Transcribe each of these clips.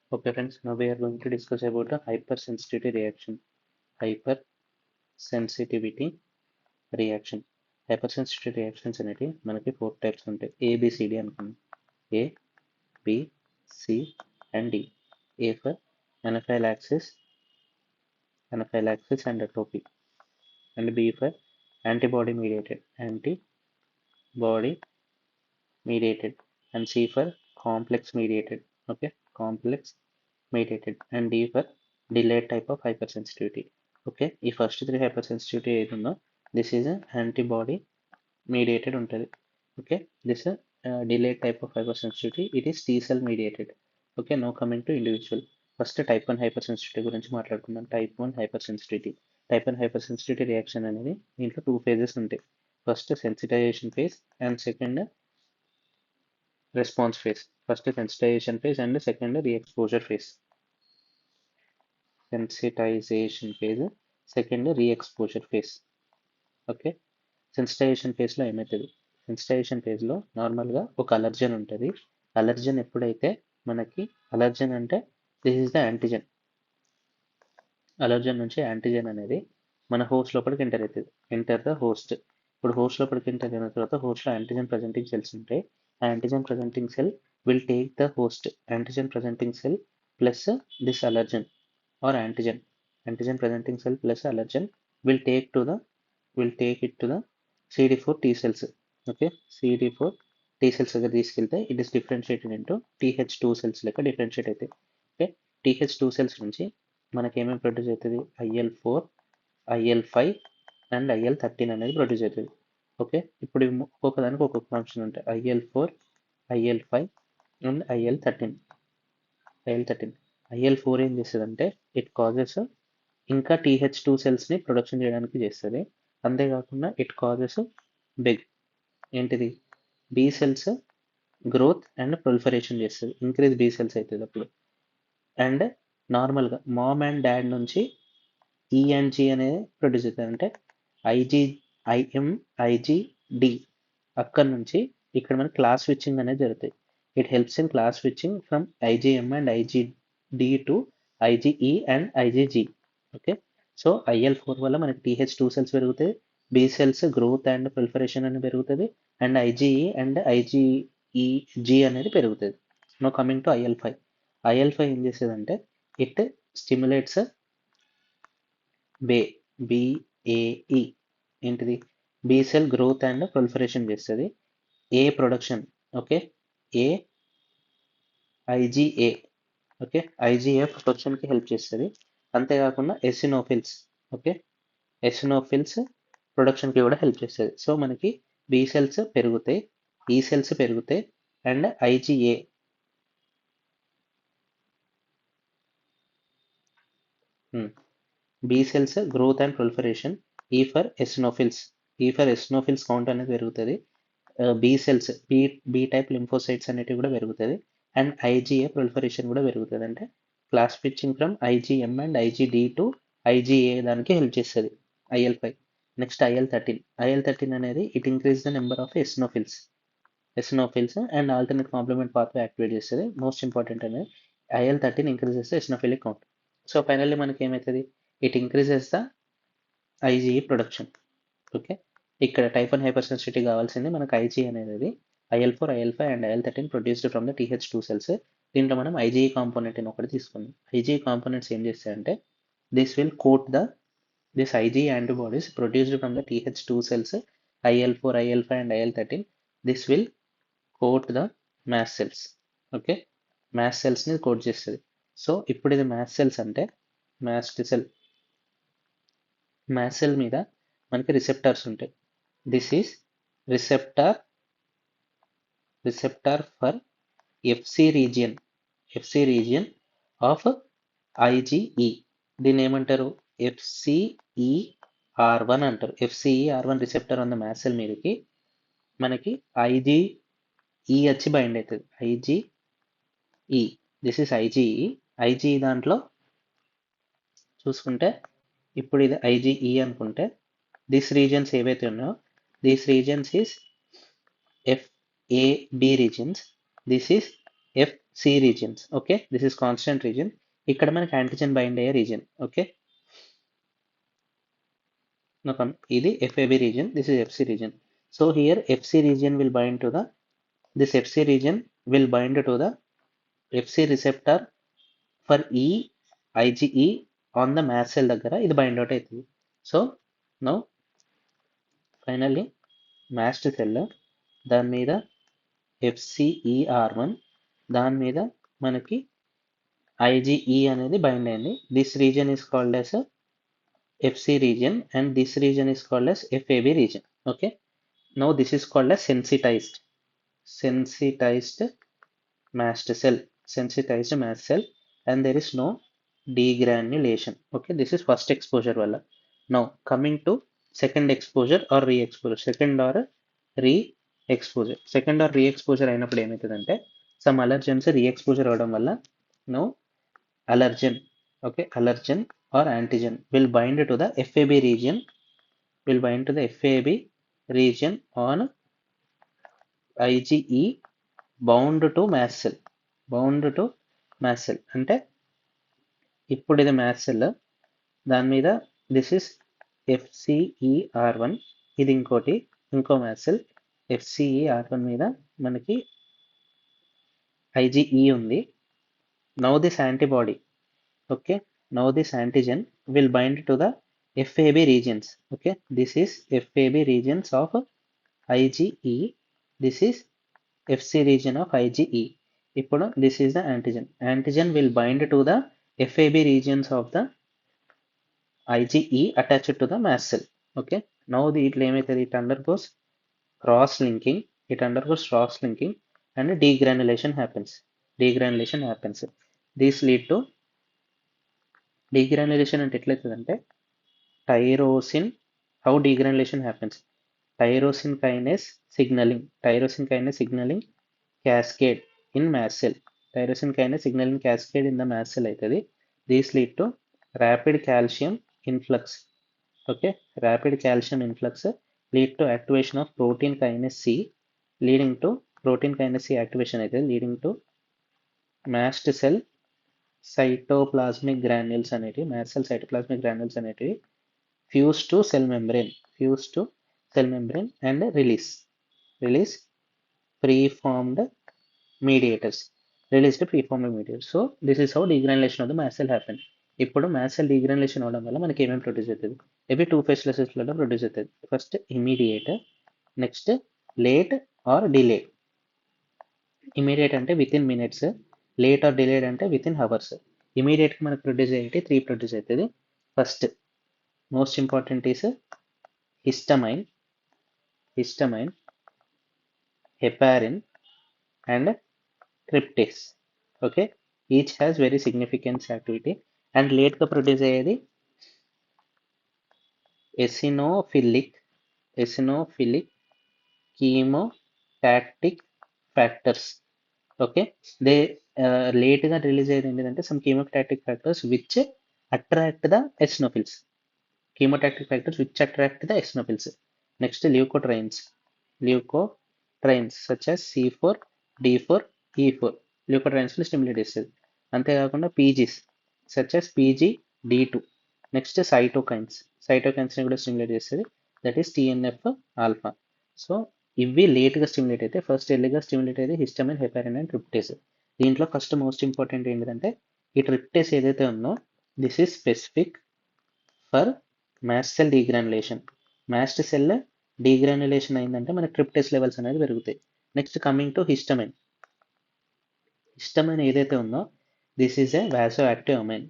Okay friends, now we are going to discuss about a hypersensitivity reaction. Hypersensitivity reaction. Hypersensitivity reactions అనేవి మనకి 4 types ఉంటాయి. ABCD అనుకున్నాం. A, B, C and D. A for anaphylaxis and atrophy. And B for antibody mediated. And C for complex mediated. Okay, complex mediated. And D for delayed type of hypersensitivity. Okay, ఈ first 3 hypersensitivity ఏదుందో this is a antibody mediated ఉంటుంది. Okay, this delayed type of hypersensitivity, it is T cell mediated. Okay, now coming to individual. First type 1 hypersensitivity గురించి మాట్లాడుకుందాం. Type 1 hypersensitivity. Type 1 hypersensitivity reaction అనేది దీంట్లో 2 phases ఉంటాయి. First sensitization phase and second response phase. First sensitization phase and second re-exposure phase. Sensitization phase, second re-exposure phase. Okay, sensitization ఫేజ్లో ఏమవుతుంది? Sensitization ఫేజ్లో నార్మల్గా ఒక అలర్జన్ ఉంటుంది. అలర్జన్ ఎప్పుడైతే మనకి అలర్జన్ అంటే this is the antigen. Allergen నుంచి యాంటీజెన్ అనేది మన హోస్ట్ లోపలికి ఎంటర్ అవుతుంది. Enter the host. ఇప్పుడు హోస్ట్ లోపలికి ఎంటర్ అయిన తర్వాత హోస్ట్లో యాంటీజెన్ ప్రజెంటింగ్ సెల్స్ ఉంటాయి. ఆ antigen presenting cell will take the host antigen presenting cell plus this allergen or antigen presenting cell plus allergen will take it to the CD4 T cells. Okay, CD4 T cells దగ్గర తీసుకెళ్తే it is differentiated into TH2 cells లెక్క differentiate అవుతాయి. Okay, TH2 cells నుంచి మనకి ఏమేమి produce అవుతుంది? IL4, IL5 and IL13 అనేది produce అవుతుంది. ఓకే, ఇప్పుడు ఒక్కొక్క దానికి ఒక్కొక్క ఫంక్షన్ ఉంటాయి. IL4, IL5 and IL13. IL4 ఏం చేస్తుందంటే ఇట్ కాజెస్ ఇంకా TH2 సెల్స్ని ప్రొడక్షన్ చేయడానికి చేస్తుంది. అంతేకాకుండా ఇట్ కాజెస్ ఏంటిది B cells growth and proliferation చేస్తుంది. ఇంక్రీజ్ బి సెల్స్ అవుతుంది అప్పుడు. అండ్ నార్మల్గా మామ్ అండ్ డాడ్ నుంచి ఈ అండ్ జి అనేది ప్రొడ్యూస్ అవుతుంది. అంటే IM, IG, D అక్కడ నుంచి ఇక్కడ మనకి క్లాస్ స్విచ్చింగ్ అనేది జరుగుతాయి. It helps in class switching from IgM and IgD to IgE and IgG. Okay, so IL4 వల్ల మనకి TH2 సెల్స్ పెరుగుతాయి, B cells growth and proliferation అనేది పెరుగుతుంది, అండ్ IgE అండ్ IgG అనేది పెరుగుతుంది. No coming to IL5. IL5 ఏం చేసేదంటే it stimulates BAE ఏంటిది B cell growth and proliferation చేస్తుంది. A production, okay, IgA, okay, IgA ప్రొడక్షన్కి హెల్ప్ చేస్తుంది. అంతేకాకుండా ఎసినోఫిల్స్, ఓకే, ఎసినోఫిల్స్ ప్రొడక్షన్కి కూడా హెల్ప్ చేస్తుంది. సో మనకి బి సెల్స్ పెరుగుతాయి, ఈ సెల్స్ పెరుగుతాయి and IgA B cells growth and proliferation. ఈ ఫర్ ఎసినోఫిల్స్ కౌంట్ అనేది పెరుగుతుంది. B cells B type lymphocytes అనేటివి కూడా పెరుగుతుంది. అండ్ IgA ప్రొలిఫరేషన్ కూడా పెరుగుతుంది. అంటే class switching from IgM and IgD to IgA దానికి హెల్ప్ చేస్తుంది IL5. నెక్స్ట్ IL13 అనేది it increase the number of eosinophils and alternate complement pathway activate చేస్తుంది. మోస్ట్ ఇంపార్టెంట్ అనేది IL13 increases the eosinophilic count. So finally మనకి ఏమవుతుంది? It increases the IgE production. Okay, ఇక్కడ type 1 hypersensitivity కావాల్సింది మనకు IgE అనేది IL4, IL5 and IL13 produced from the TH2 cells. దీంట్లో మనం IgE కాంపోనెంట్ అని ఒకటి తీసుకుందాం. IgE కాంపోనెంట్స్ ఏం చేస్తాయంటే this will coat this IgE antibodies produced from the TH2 cells, IL4, IL5 and IL13. This will coat the mast cells. Okay, mast సెల్స్ని coat చేస్తుంది. So ఇప్పుడు ఇది మ్యాస్ట్ సెల్స్ అంటే మ్యాస్ట్ సెల్ మీద మనకి receptors ఉంటాయి. This is receptor for FC region of IgE. దీన్ని ఏమంటారు? FCER1 అంటారు. FCER1 receptor on the mast cell మీదకి మనకి IgE వచ్చి బైండ్ అవుతుంది. IgE, దిస్ ఇస్ IgE దాంట్లో చూసుకుంటే ఇప్పుడు ఇది IgE అనుకుంటే దిస్ రీజియన్స్ ఏవైతే ఉన్నాయో this regions is FAB regions. This is FC regions. Okay, this is constant region. ఇక్కడ మనకి యాంటిజెన్ బైండ్ అయ్యే రీజన్. ఓకే, ఇది FAB region, this is FC region. So here FC region will bind to the, this FC region will bind to the FC receptor for IgE on the mast cell దగ్గర ఇది bind out అవుతుంది. So now finally mast cell దాని మీద FCER1, దాని మీద మనకి IgE అనేది bind అయింది. This reason is called as a FC region and this region is called as FAB region. Okay, now this is called as sensitized mast cell, sensitized mast cell, and there is no degranulation. Okay, this is first exposure wala. Now coming to second exposure or re-exposure. Second or re-exposure అయినప్పుడు ఏమవుతుందంటే some allergens re-exposure అవడం వల్ల no allergen, okay, allergen or antigen will bind to the FAB region on IgE bound to mast cell. అంటే ఇప్పుడు ఇది mast cell, దాని మీద this is FCER1, ఇది ఇంకో mast cell. FCER1 మీద మనకి IgE ఉంది. Now this antibody, okay, now this antigen will bind to the FAB regions. Okay, this is FAB regions of IgE, this is FC region of IgE. ఇప్పుడు this is the antigen will bind to the FAB regions of the IgE attached to the mast cell. Okay, now ఇట్లా ఏమవుతుంది, it undergoes cross linking and degranulation happens. This lead to degranulation. అంటే ఎట్లయితుందంటే tyrosine, how degranulation happens, tyrosine kinase signaling cascade in mast cell. Tyrosine kinase signaling cascade in the mast cell అవుతుంది. These lead to rapid calcium influx. Okay, rapid calcium influx lead to activation of protein kinase C, leading to protein kinase C activation అయితే leading to mast cell cytoplasmic granules అనేటివి fuse to cell membrane and release preformed mediators. So this is how degranulation of the mast cell happen. ఇప్పుడు mast cell degranulation అవడం వల్ల మనకి ఏమేమి produce అవుతుంది, ఇవి two ఫేస్లలో ప్రొడ్యూస్ అవుతుంది. First immediate, next late or delayed. Immediate అంటే within minutes, late or delayed అంటే విత్ ఇన్ అవర్స్. ఇమీడియట్గా మనకు ప్రొడ్యూస్ అయ్యేటి 3 ప్రొడ్యూస్ అవుతుంది. First most important is histamine, heparin and tryptase. Okay, each has very significant activity. And late గా produce అయ్యేది eosinophilic chemotactic factors. Okay, they లేట్గా release అయ్యేది ఏంటంటే some chemotactic factors which attract the eosinophils. Next leukotrienes such as C4, D4, E4 ల్యూకోట్రైన్స్ని stimulate చేస్తుంది. అంతేకాకుండా PGs such as PG, D2. Next సైటోకైన్స్ని కూడా స్టిమ్యులేట్ చేస్తుంది, that is TNF alpha. So ఇవి లేట్గా స్టిమ్యులేట్ అయితే, ఫస్ట్ ఎర్లీగా స్టిమ్యులేట్ అయితే హిస్టమైన్, హెపారిన్ అండ్ ట్రిప్టేస్. దీంట్లో ఫస్ట్ మోస్ట్ ఇంపార్టెంట్ ఏంటంటే ఈ ట్రిప్టేస్ ఏదైతే ఉందో this is specific for mast cell degranulation. Mast cell degranulation అయిందంటే మనకి ట్రిప్టేస్ లెవెల్స్ అనేది పెరుగుతాయి. నెక్స్ట్ కమింగ్ టు హిస్టమైన్ ఏదైతే ఉందో this is a vasoactive amine.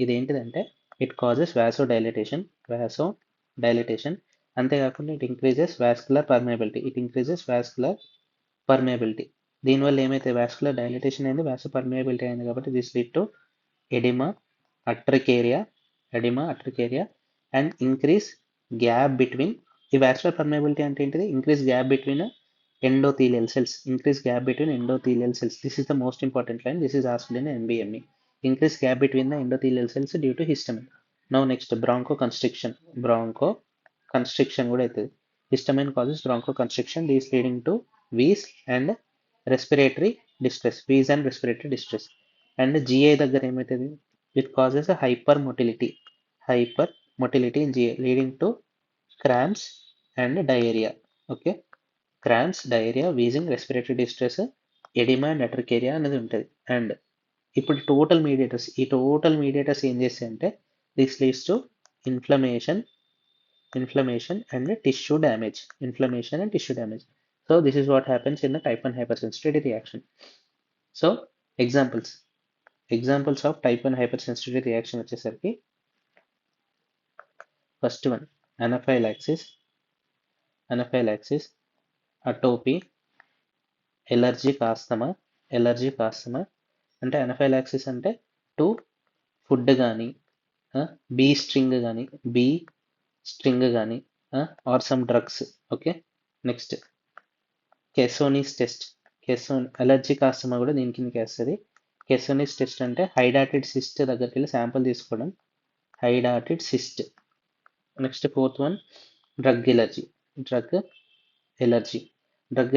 ఇది ఏంటిదంటే ఇట్ కాజెస్ వాసో డైలిటేషన్. అంతేకాకుండా ఇట్ ఇంక్రీజెస్ వాస్కులర్ పర్మియబిలిటీ. దీనివల్ల ఏమైతే వాస్కులర్ డైలిటేషన్ అయింది, వాసో పర్మియబిలిటీ అయింది కాబట్టి this lead to oedema urticaria and increase gap between. ఈ వాస్కులర్ పర్మియబిలిటీ అంటే ఏంటిది, increase gap between endothelial cells. This is the most important line. This is asked in NBME. Increase gap between the endothelial cells due to histamine. Now next bronchoconstriction కూడా అవుతుంది. Histamine causes bronchoconstriction, these leading to wheeze and respiratory distress, wheeze and respiratory distress. And GI దగ్గర ఏమవుతుంది? It causes a hypermotility in GI, leading to cramps and diarrhea. Okay, cramps, diarrhea, wheezing, respiratory distress, edema and urticaria అనేది ఉంటుంది. And ఇప్పుడు total mediators ఏం చేస్తాయంటే this leads to inflammation and tissue damage. So this is what happens in the type 1 hypersensitivity reaction. So examples of type 1 hypersensitivity reaction వచ్చేసరికి first one anaphylaxis, atopy, allergic asthma. అంటే anaphylaxis అంటే to food కానీ bee sting కానీ or some drugs. Okay, next Casoni's test. Allergic asthma కూడా దీని కిందకి వస్తుంది. కెసోనిస్ test అంటే హైడాటెడ్ సిస్ట్ దగ్గరికి వెళ్ళి శాంపుల్ తీసుకోవడం, hydatid cyst. Next fourth one drug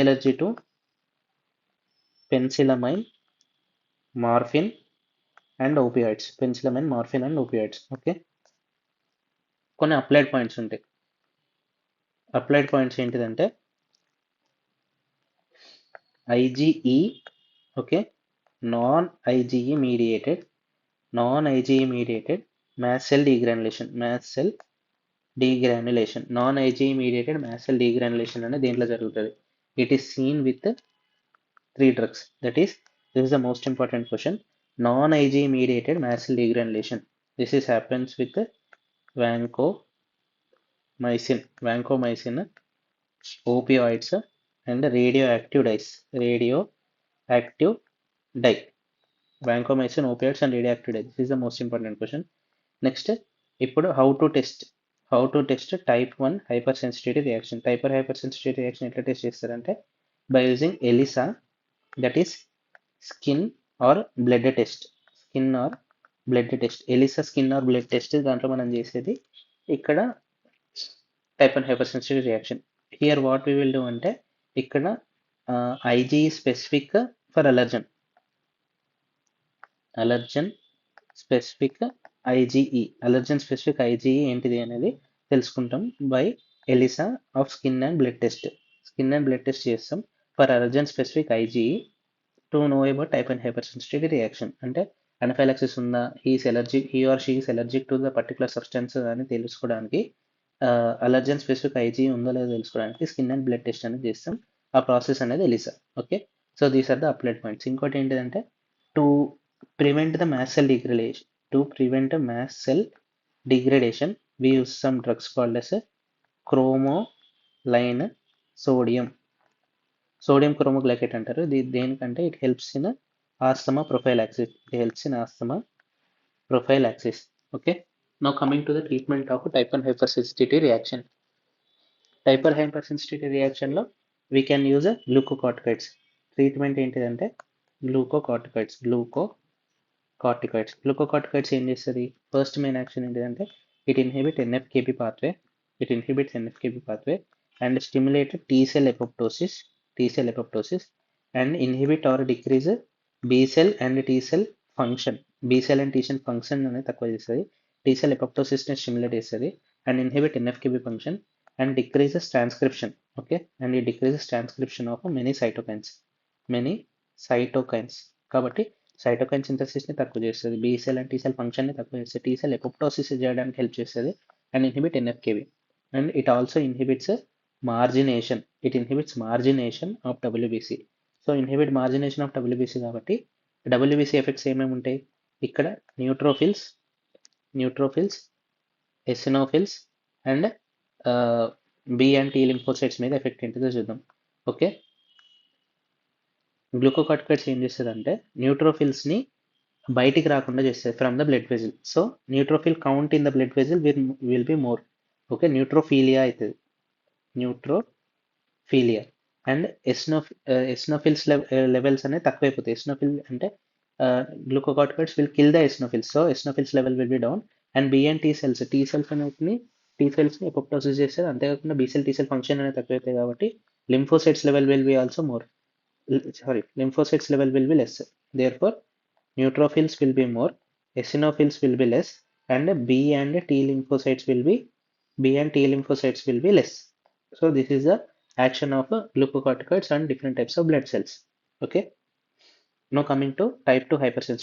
allergy to penicillamine, morphine and opioids. Okay, కొన్ని అప్లైడ్ పాయింట్స్ ఉంటాయి. అప్లైడ్ పాయింట్స్ ఏంటిదంటే IgE, okay, non IgE mediated mast cell degranulation. Non IgE mediated mast cell degranulation అనేది దేంట్లో జరుగుతుంది? It is seen with 3 drugs. This is the most important question. Non IgE mediated mast cell degranulation. This happens with vancomycin, opioids and radioactive dye. Vancomycin, opioids and radioactive dye. This is the most important question. Next, how to test type 1 hypersensitivity reaction. Type 1 hypersensitivity reaction ఎట్లా test చేస్తారంటే by using ELISA, that is skin or blood test. ELISA skin or blood test దాంట్లో మనం చేసేది ఇక్కడ type 1 hypersensitivity reaction. Here what we will do అంటే ఇక్కడ IgE specific for allergen specific IgE ఏంటిది అనేది తెలుసుకుంటాం by ELISA of skin and blood test చేస్తాం for allergen specific IgE to know about type 1 hypersensitivity reaction. అంటే anaphylaxis ఉందా, he or she is allergic to the particular substance అని తెలుసుకోవడానికి, allergen specific IgE ఉందో లేదో తెలుసుకోవడానికి స్కిన్ అండ్ బ్లడ్ టెస్ట్ అనేది చేస్తాం. ఆ ప్రాసెస్ అనేది ELISA. Okay, so these are the applied points. ఇంకోటి ఏంటిదంటే to prevent the mast cell degradation, we use some drugs called as cromolyn sodium chromoglycate అంటారు. దేనికంటే it helps in asthma prophylaxis. Okay, now coming to the treatment of type 1 hypersensitivity reaction. Type 1 hypersensitivity reaction లో we can use glucocorticoids. Treatment ఏంటిదంటే glucocorticoids ఏం చేస్తుంది? First main action ఏంటిదంటే it inhibits NF-kB pathway and stimulate T cell apoptosis and inhibit or decrease B cell and T cell function. అనేది తక్కువ చేస్తుంది. T cell apoptosis ని stimulate చేస్తుంది and inhibit NF-kB function and decreases transcription. Okay, and it decreases transcription of many cytokines. కాబట్టి cytokine synthesis ని తక్కువ చేస్తుంది, B cell and T cell function ని తక్కువ చేస్తుంది, టీ సెల్ ఎపోప్టోసిస్ చేయడానికి హెల్ప్ చేస్తుంది and inhibit NF-kB. And it also inhibits margination of WBC. So inhibit margination of WBC కాబట్టి WBC ఎఫెక్ట్స్ ఏమేమి ఉంటాయి? ఇక్కడ neutrophils, eosinophils and B and T lymphocytes మీద ఎఫెక్ట్ ఏంటిదో చూద్దాం. ఓకే, గ్లూకోకార్టికాయిడ్స్ ఏం చేస్తుందంటే న్యూట్రోఫిల్స్ ని బయటికి రాకుండా చేస్తుంది from the blood vessel. So neutrophil count in the blood vessel will be more. Okay, neutrophilia అవుతుంది, అండ్ ఎస్నోఫిల్స్ లెవెల్స్ అనేది తక్కువైపోతాయి. ఎస్నోఫిల్ అంటే glucocorticoids will kill the eosinophils, so eosinophils level will be down and B and T cells అనేటిని T cells apoptosis చేస్తుంది. అంతేకాకుండా B cell tea cell function అనేది తక్కువైతాయి కాబట్టి lymphocytes level will be also more. Lymphocytes level will be less. Therefore, neutrophils will be more, eosinophils will be less, and B and T lymphocytes will be less. So this is the action of glucocorticoids on different types of blood cells. Okay. Now coming to type 2 hypersensitivity.